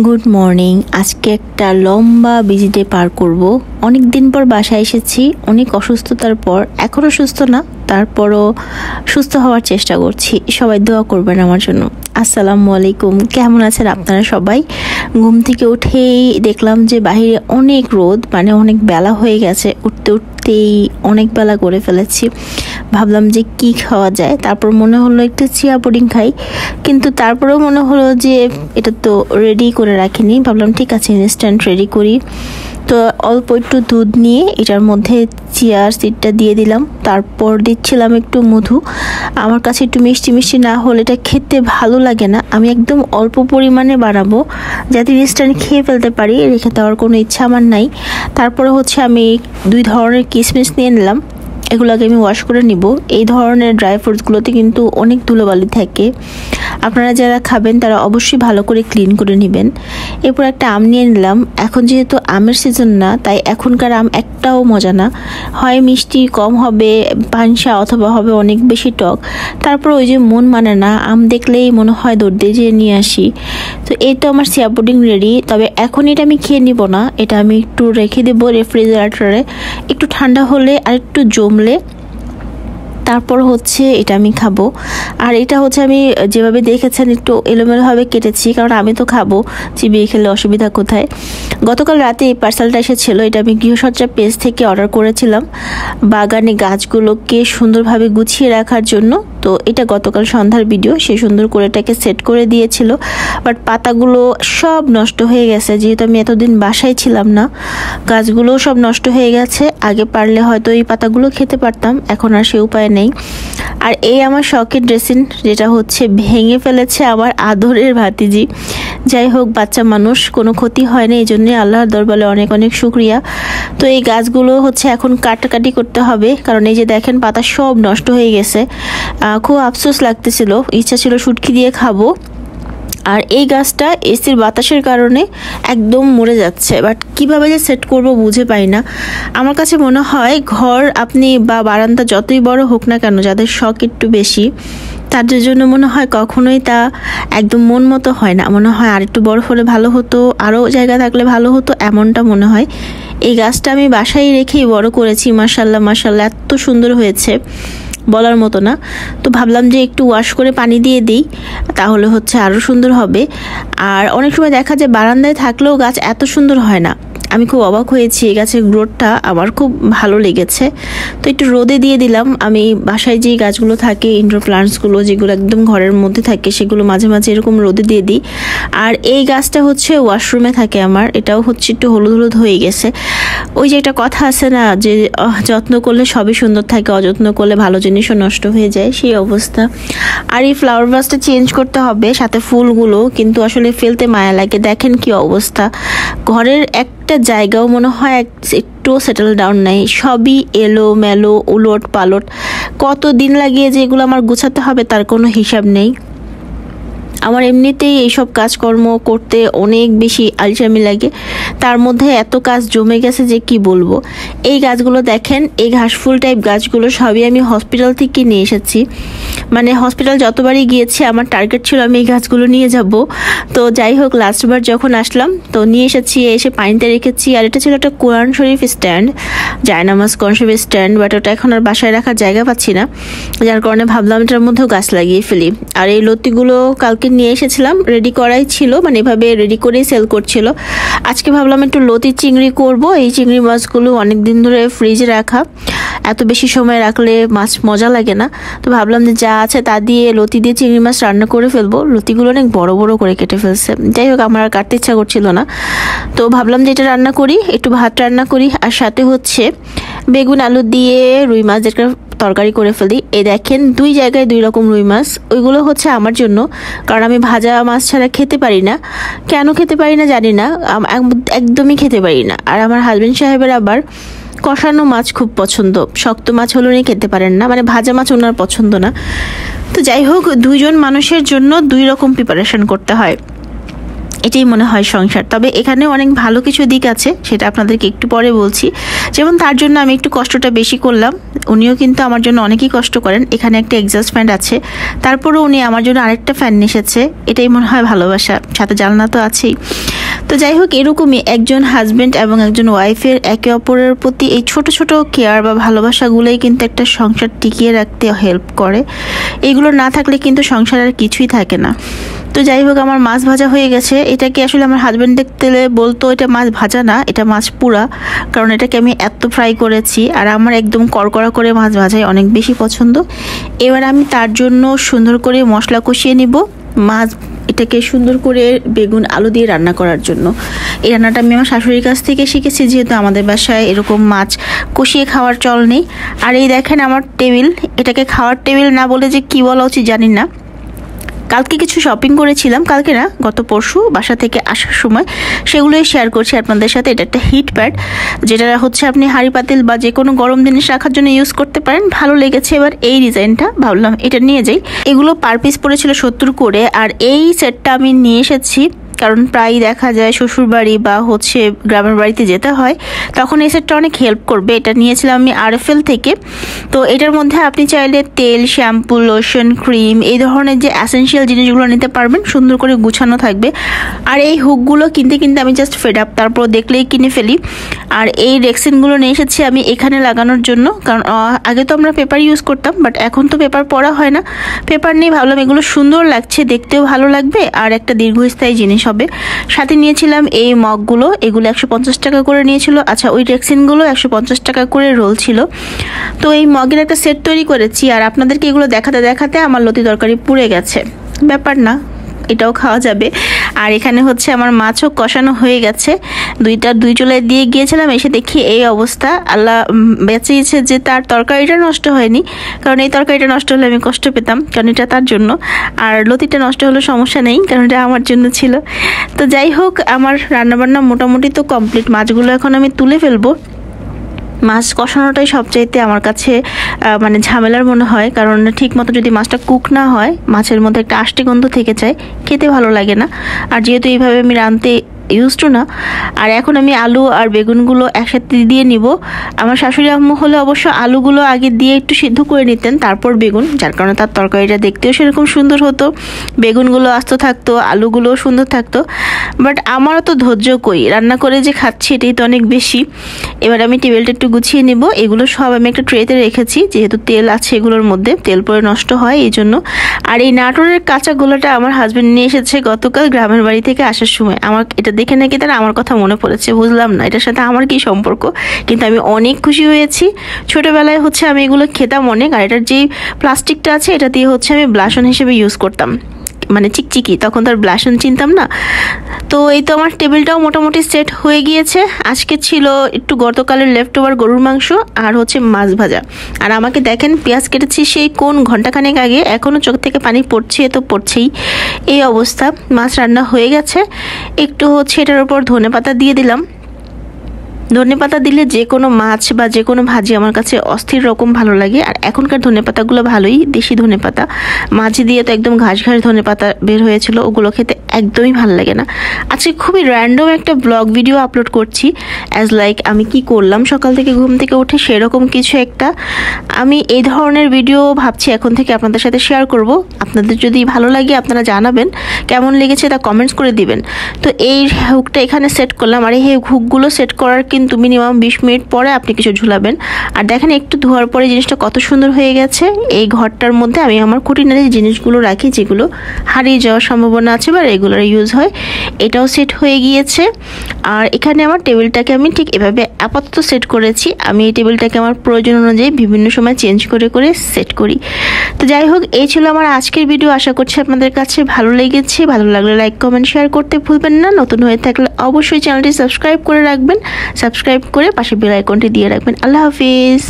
Good morning. আজকে একটা লম্বা বিজি ডে পার করব। অনেক দিন পর বাসায় এসেছি, অনেক অসুস্থতার পর। এখনও সুস্থ না, তারপরও সুস্থ হওয়ার চেষ্টা করছি। সবাই দোয়া করবেন আমার jন্য। আসসালামু আলাইকুম, কেমন আছেন আপনারা সবাই? ঘুম থেকে উঠেই দেখলাম যে বাইরে অনেক রোদ, মানে অনেক বেলা হয়ে গেছে। উঠতে উঠতেই অনেক বেলা করে ফেলেছি। ভাবলাম যে কি খাওয়া যায়, তারপর মনে হলো একটু চিয়া পুডিং খাই, কিন্তু তারপরেও মনে হলো যে এটা তো রেডি করে রাখিনি। ভাবলাম ঠিক আছে ইনস্ট্যান্ট রেডি করি। তো অল্প একটু দুধ নিয়ে এটার মধ্যে চিয়ার সিডটা দিয়ে দিলাম, তারপর দিচ্ছিলাম একটু মধু। আমার কাছে একটু মিষ্টি মিষ্টি না হলে এটা খেতে ভালো লাগে না। আমি একদম অল্প পরিমাণে বানাবো যাতে ইনস্ট্যান্ট খেয়ে ফেলতে পারি, রেখে দেওয়ার কোনো ইচ্ছা আমার নাই। তারপরে হচ্ছে আমি 2 ধরনের কিশমিশ নিয়ে নিলাম, এগুলোকে আমি ওয়াশ করে নিব। এই ধরনের ড্রাই ফ্রুটসগুলোতে কিন্তু অনেক ধুলোবালি থাকে, আপনারা যারা খাবেন তারা অবশ্যই ভালো করে ক্লিন করে নেবেন। এরপর একটা আম নিয়ে নিলাম। এখন যেহেতু আমের সিজন না, তাই এখনকার আম একটাও মজা না, হয় মিষ্টি কম হবে পানসা, অথবা হবে অনেক বেশি টক। তারপর ওই যে মন মানে না, আম দেখলেই মনে হয় দৌড় দিয়ে যেয়ে নিয়ে আসি। তো এই তো আমার চিয়া পুডিং রেডি। তবে এখন এটা আমি খেয়ে নিব না, এটা আমি একটু রেখে দেবো রেফ্রিজারেটরে। একটু ঠান্ডা হলে আর একটু জমলে তারপর হচ্ছে এটা আমি খাবো। আর এটা হচ্ছে আমি যেভাবে দেখেছেন একটু এলোমেলোভাবে কেটেছি, কারণ আমি তো খাবো, চিবিয়ে খেলে অসুবিধা কোথায়। গতকাল রাতে এই পার্সেলটা এসেছিলো, এটা আমি গৃহসজ্জা পেজ থেকে অর্ডার করেছিলাম বাগানে গাছগুলোকে সুন্দরভাবে গুছিয়ে রাখার জন্য। তো এটা গতকাল সন্ধ্যার ভিডিও, সে সুন্দর করে এটাকে সেট করে দিয়েছিল। বাট পাতাগুলো সব নষ্ট হয়ে গেছে, যেহেতু আমি এতদিন বাসায় ছিলাম না, গাছগুলো সব নষ্ট হয়ে গেছে। আগে পারলে হয়তো এই পাতাগুলো খেতে পারতাম, এখন আর সে উপায় নেই। আর এই আমার শখের ড্রেসিং, যেটা হচ্ছে ভেঙে ফেলেছে আমার আদরের ভাতিজি। যাই হোক, বাচ্চা মানুষ, কোনো ক্ষতি হয় না, এই জন্যে আল্লাহর দরবারে অনেক অনেক শুকরিয়া। তো এই গাছগুলো হচ্ছে এখন কাটাকাটি করতে হবে, কারণ এই যে দেখেন পাতা সব নষ্ট হয়ে গেছে। খুব আফসোস লাগতেছিল, ইচ্ছা ছিল শুটকি দিয়ে খাবো। আর এই গাছটা এসির বাতাসের কারণে একদম মরে যাচ্ছে, বাট কিভাবে যে সেট করব বুঝে পাই না। আমার কাছে মনে হয় ঘর আপনি বা বারান্দা যতই বড় হোক না কেন, যাদের শখ একটু বেশি, তাদের জন্য মনে হয় কখনোই তা একদম মন মতো হয় না। মনে হয় আর একটু বড় হলে ভালো হতো, আরও জায়গা থাকলে ভালো হতো, এমনটা মনে হয়। এই গাছটা আমি বাসায় রেখেই বড় করেছি, মাশাল্লাহ মাশাল্লাহ, এত সুন্দর হয়েছে বলার মতো না। তো ভাবলাম যে একটু ওয়াশ করে পানি দিয়ে দিই, তাহলে হচ্ছে আরও সুন্দর হবে। আর অনেক সময় দেখা যায় বারান্দায় থাকলেও গাছ এত সুন্দর হয় না। আমি খুব অবাক হয়েছি, এই গাছের গ্রোথটা আমার খুব ভালো লেগেছে। তো একটু রোদে দিয়ে দিলাম। আমি বাসায় যে গাছগুলো থাকে, ইনডোর প্লান্টসগুলো যেগুলো একদম ঘরের মধ্যে থাকে, সেগুলো মাঝে মাঝে এরকম রোদে দিয়ে দিই। আর এই গাছটা হচ্ছে ওয়াশরুমে থাকে আমার, এটাও হচ্ছে একটু হলুদ হলুদ হয়ে গেছে। ওই যে একটা কথা আছে না, যে যত্ন করলে সবই সুন্দর থাকে, অযত্ন করলে ভালো জিনিসও নষ্ট হয়ে যায়, সেই অবস্থা। আর এই ফ্লাওয়ার ভাসটা চেঞ্জ করতে হবে, সাথে ফুলগুলো, কিন্তু আসলে ফেলতে মায়া লাগে। দেখেন কি অবস্থা, ঘরের একটা জায়গাও মনে হয় একটু সেটেল ডাউন নাই, সবই এলো মেলো উলট পালট। কত দিন লাগিয়ে যে এগুলো আমার গুছাতে হবে তার কোনো হিসাব নেই। আমার এমনিতেই এইসব কাজকর্ম করতে অনেক বেশি আলসামি লাগে, তার মধ্যে এত কাজ জমে গেছে যে কি বলবো। এই গাছগুলো দেখেন, এই ঘাসফুল টাইপ গাছগুলো সবই আমি হসপিটাল থেকে নিয়ে এসেছি। মানে হসপিটাল যতবারই গিয়েছি আমার টার্গেট ছিল আমি এই গাছগুলো নিয়ে যাব। তো যাই হোক, লাস্টবার যখন আসলাম তো নিয়ে এসেছি, এসে পানিতে রেখেছি। আর এটা ছিল একটা কোরআন শরীফ স্ট্যান্ড, জায়নামাজ কোরআন শরীফ স্ট্যান্ড, বাট ওটা এখন আর বাসায় রাখার জায়গা পাচ্ছি না, যার কারণে ভাবলাম এটার মধ্যেও গাছ লাগিয়ে ফেলি। আর এই লতিগুলো কালকে নিয়ে এসেছিলাম, রেডি করাই ছিল, মানে এভাবে রেডি করেই সেল করছিল। আজকে ভাবলাম একটু লতি চিংড়ি করব। এই চিংড়ি মাছগুলো অনেক দিন ধরে ফ্রিজে রাখা, এত বেশি সময় রাখলে মাছ মজা লাগে না। তো ভাবলাম যে যা আছে তা দিয়ে লতি দিয়ে চিংড়ি মাছ রান্না করে ফেলবো। লতিগুলো অনেক বড় বড় করে কেটে ফেলছে, যাই হোক আমার আর কাটতে ইচ্ছা করছিল না। তো ভাবলাম যে এটা রান্না করি, একটু ভাত রান্না করি, আর সাথে হচ্ছে বেগুন আলু দিয়ে রুই মাছ যেটা তরকারি করে ফেলি। এই দেখেন 2 জায়গায় 2 রকম রুই মাছ, ওইগুলো হচ্ছে আমার জন্য, কারণ আমি ভাজা মাছ ছাড়া খেতে পারি না। কেন খেতে পারি না জানি না, একদমই খেতে পারি না। আর আমার হাজবেন্ড সাহেবের আবার কষানো মাছ খুব পছন্দ, শক্ত মাছ হলে উনি খেতে পারেন না, মানে ভাজা মাছ ওনার পছন্দ না। তো যাই হোক, 2 জন মানুষের জন্য 2 রকম প্রিপারেশন করতে হয়, এটাই মনে হয় সংসার। তবে এখানে অনেক ভালো কিছু দিক আছে, সেটা আপনাদেরকে একটু পরে বলছি। যেমন তার জন্য আমি একটু কষ্টটা বেশি করলাম, উনিও কিন্তু আমার জন্য অনেকই কষ্ট করেন। এখানে একটা এক্সস্ট ফ্যান আছে, তারপরে উনি আমার জন্য আরেকটা ফ্যান নিয়ে এসেছে, এটাই মনে হয় ভালোবাসা। সাথে জানলা তো আছেই। তো যাই হোক, এরকমই একজন হাজবেন্ড এবং একজন ওয়াইফের একে অপরের প্রতি এই ছোট ছোট কেয়ার বা ভালোবাসাগুলোই কিন্তু একটা সংসার টিকিয়ে রাখতে হেল্প করে। এগুলো না থাকলে কিন্তু সংসার আর কিছুই থাকে না। তো যাই হোক, আমার মাছ ভাজা হয়ে গেছে। এটাকে আসলে আমার হাজব্যান্ড দেখতে বলতো এটা মাছ ভাজা না, এটা মাছ পুরা, কারণ এটাকে আমি এত ফ্রাই করেছি। আর আমার একদম কড়কড়া করে মাছ ভাজাই অনেক বেশি পছন্দ। এবার আমি তার জন্য সুন্দর করে মশলা কষিয়ে নিব মাছ এটাকে সুন্দর করে বেগুন আলু দিয়ে রান্না করার জন্য। এই রান্নাটা আমি আমার শাশুড়ির কাছ থেকে শিখেছি, যেহেতু আমাদের বাসায় এরকম মাছ কষিয়ে খাওয়ার চল নেই। আর এই দেখেন আমার টেবিল, এটাকে খাওয়ার টেবিল না বলে যে কি বলা উচিত জানি না। কালকে কিছু শপিং করেছিলাম, কালকে না গত পরশু বাসা থেকে আসার সময়, সেগুলোই শেয়ার করছি আপনাদের সাথে। এটা একটা হিট প্যাড, যেটা হচ্ছে আপনি হাঁড়ি পাতিল বা যে কোনো গরম জিনিস রাখার জন্য ইউজ করতে পারেন। ভালো লেগেছে এবার এই ডিজাইনটা, ভাবলাম এটা নিয়ে যাই। এগুলো পার পিস পড়েছিল 70 করে। আর এই সেটটা আমি নিয়ে এসেছি কারণ প্রায়ই দেখা যায় শ্বশুর বাড়ি বা হচ্ছে গ্রামের বাড়িতে যেতে হয়, তখন এই সেটটা অনেক হেল্প করবে। এটা নিয়েছিলাম আমি RFL থেকে। তো এটার মধ্যে আপনি চাইলে তেল, শ্যাম্পু, লোশন, ক্রিম, এই ধরনের যে অ্যাসেনশিয়াল জিনিসগুলো নিতে পারবেন, সুন্দর করে গুছানো থাকবে। আর এই হুকগুলো কিনতে কিনতে আমি জাস্ট ফেড আপ, তারপর দেখলেই কিনে ফেলি। আর এই রেক্সিনগুলো নিয়ে এসেছি আমি এখানে লাগানোর জন্য, কারণ আগে তো আমরা পেপার ইউজ করতাম, বাট এখন তো পেপার পড়া হয় না। পেপার নেই, ভাবলাম এগুলো সুন্দর লাগছে, দেখতেও ভালো লাগবে আর একটা দীর্ঘস্থায়ী জিনিস হবে। সাথে নিয়েছিলাম এই মগগুলো, এগুলো 150 টাকা করে নিয়েছিল। আচ্ছা, ওই রেক্সিনগুলো 150 টাকা করে রোল ছিল। তো এই মগের একটা সেট তৈরি করেছি, আর আপনাদেরকে এগুলো দেখাতে দেখাতে আমার লতি তরকারি পুড়ে গেছে। ব্যাপার না, এটাও খাওয়া যাবে। আর এখানে হচ্ছে আমার মাছও কষানো হয়ে গেছে, দুই চুলায় দিয়ে গিয়েছিলাম, এসে দেখি এই অবস্থা। আল্লাহ বেঁচেছে যে তার তরকারিটা নষ্ট হয়নি, কারণ এই তরকারিটা নষ্ট হলে আমি কষ্ট পেতাম, কারণ এটা তার জন্য। আর লতিটা নষ্ট হলে সমস্যা নেই, কারণ এটা আমার জন্য ছিল। তো যাই হোক, আমার রান্নাবান্না মোটামুটি তো কমপ্লিট। মাছগুলো এখন আমি তুলে ফেলবো। মাছ কষানোটাই সবচাইতে আমার কাছে মানে ঝামেলার মনে হয়, কারণ ঠিক মতো যদি মাছটা কুক না হয়, মাছের মধ্যে একটা আষ্টে গন্ধ থেকে যায়, খেতে ভালো লাগে না। আর যেহেতু এইভাবে আমি রাঁধতে ইউজড না। আর এখন আমি আলু আর বেগুনগুলো একসাথে দিয়ে নিব। আমার শাশুড়ি আম্মু হলে অবশ্য আলুগুলো আগে দিয়ে একটু সিদ্ধ করে নিতেন, তারপর বেগুন, যার কারণে তার তরকারিটা দেখতেও সেরকম সুন্দর হতো, বেগুনগুলো আস্ত থাকতো, আলুগুলোও সুন্দর থাকতো। বাট আমারও তো ধৈর্য কই, রান্না করে যে খাচ্ছি এটাই তো অনেক বেশি। এবার আমি টেবিলটা একটু গুছিয়ে নিব। এগুলো সব আমি একটা ট্রেতে রেখেছি, যেহেতু তেল আছে এগুলোর মধ্যে, তেল পরে নষ্ট হয় এই জন্য। আর এই নাটোরের কাঁচা গোলাটা আমার হাজবেন্ড নিয়ে এসেছে গতকাল গ্রামের বাড়ি থেকে আসার সময়। আমার এটা দেখে নাকি তার আমার কথা মনে পড়েছে, বুঝলাম না এটার সাথে আমার কি সম্পর্ক, কিন্তু আমি অনেক খুশি হয়েছি। ছোটবেলায় হচ্ছে আমি এগুলো খেতাম অনেক। আর এটার যেই প্লাস্টিকটা আছে, এটা দিয়ে হচ্ছে আমি ব্লাশন হিসেবে ইউজ করতাম, মানে চিকচিকি, তখন তার ব্লাশন চিনতাম না। তো এই তো আমার টেবিলটাও মোটামুটি সেট হয়ে গিয়েছে। আজকে ছিল একটু গতকালের লেফট ওভার গরুর মাংস আর হচ্ছে মাছ ভাজা। আর আমাকে দেখেন, পেঁয়াজ কেটেছি সেই কোন ঘন্টাখানেক আগে, এখনও চোখ থেকে পানি পড়ছে, তো পড়ছেই। এই অবস্থা। মাছ রান্না হয়ে গেছে, একটু হচ্ছে এটার উপর ধনেপাতা দিয়ে দিলাম। ধনেপাতা দিলে যে কোনো মাছ বা যে কোনো ভাজি আমার কাছে অস্থির রকম ভালো লাগে। আর এখনকার ধনেপাতাগুলো ভালোই, দেশি ধনেপাতা। মাছ দিয়ে তো একদম ঘাস ঘাস ধনেপাতা বের হয়েছিল, ওগুলো খেতে একদমই ভালো লাগে না। আজকে খুবই র্যান্ডম একটা ব্লগ ভিডিও আপলোড করছি, অ্যাজ লাইক আমি কি করলাম সকাল থেকে ঘুম থেকে উঠে, সেরকম কিছু একটা। আমি এই ধরনের ভিডিও ভাবছি এখন থেকে আপনাদের সাথে শেয়ার করব। আপনাদের যদি ভালো লাগে আপনারা জানাবেন, কেমন লেগেছে তা কমেন্টস করে দিবেন। তো এই হুকটা এখানে সেট করলাম, আর এই হুকগুলো সেট করার কিন্তু মিনিমাম 20 মিনিট পরে আপনি কিছু ঝুলাবেন। আর দেখেন একটু ধোয়ার পরে জিনিসটা কত সুন্দর হয়ে গেছে। এই ঘরটার মধ্যে আমি আমার খুঁটিনাটি জিনিসগুলো রাখি, যেগুলো হারিয়ে যাওয়ার সম্ভাবনা আছে বা রেগুলার ইউজ হয়। এটাও সেট হয়ে গিয়েছে। আর এখানে আমার টেবিলটাকে আমি ঠিক এভাবে আপাতত সেট করেছি। আমি এই টেবিলটাকে আমার প্রয়োজন অনুযায়ী বিভিন্ন সময় চেঞ্জ করে করে সেট করি। তো যাই হোক, এই ছিল আমার আজকের ভিডিও। আশা করছি আপনাদের কাছে ভালো লেগেছে। ভালো লাগলে লাইক, কমেন্ট, শেয়ার করতে ভুলবেন না। নতুন হয়ে থাকলে অবশ্যই চ্যানেলটি সাবস্ক্রাইব করে রাখবেন, সাবস্ক্রাইব করে পাশে বেল আইকনটি দিয়ে রাখবেন। আল্লাহ হাফিজ।